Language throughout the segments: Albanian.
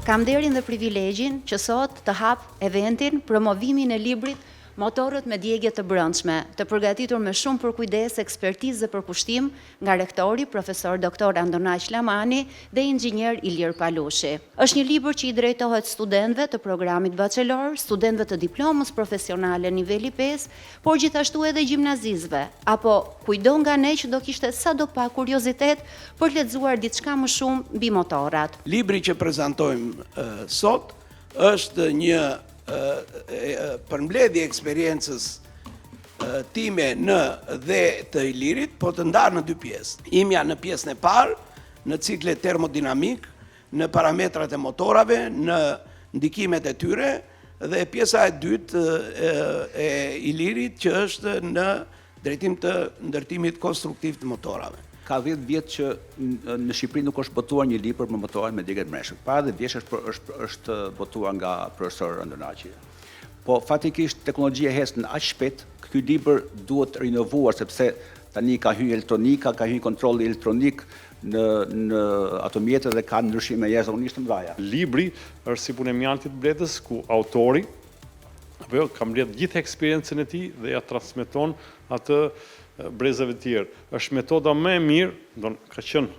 Kam nderin dhe privilegjin që sot të hap eventin promovimin e librit Motorët me djegje të brendshme, të përgatitur me shumë përkujdes, ekspertizë dhe përkushtim nga rektori, profesor doktor Andonaq Lamani dhe inxhinier Ilir Palushi. Është një libër që i drejtohet studentëve të programit bachelor, studentëve të diplomës profesionale niveli 5, por gjithashtu edhe gjimnazistëve, apo kujdo nga ne që do kishte sadopak kuriozitet për lexuar diçka më shumë mbi motorat. Libri që prezantojmë sot është një përmbledhje eksperiencës time dhe të Ilirit, po të ndarë në dy pjesë. Imja në pjesën e parë, në ciklet termodinamik, në parametrat e motorave, në ndikimet e tyre, dhe pjesa e dytë e Ilirit që është në drejtim të ndërtimit konstruktiv të motorave. Ka 10 vjetë që në Shqipëri nuk është botuar një libër për motorin me djegje të brendshme. Para 10 vjeç është botuar nga profesor Andonaqi. Po fatikisht teknologjia ecën aq shpejt, ky libër duhet rinovuar sepse tani ka hyrë elektronika, ka hyrë kontrolli elektronik në ato mjetet dhe ka ndryshime jashtëzakonisht të mëdha. Libri është si punë e mjaltit bletës ku autori ka mbledh gjithë eksperiencën e tij dhe ja transmeton atë brezave të tjerë. Është metoda më e mirë, ka qenë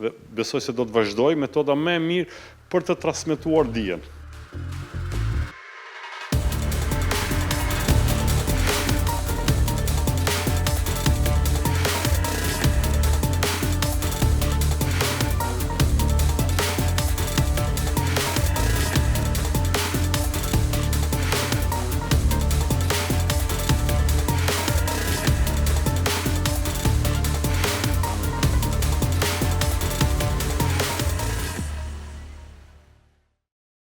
dhe besoj se do të vazhdoj, metoda më e mirë për të transmetuar dijen.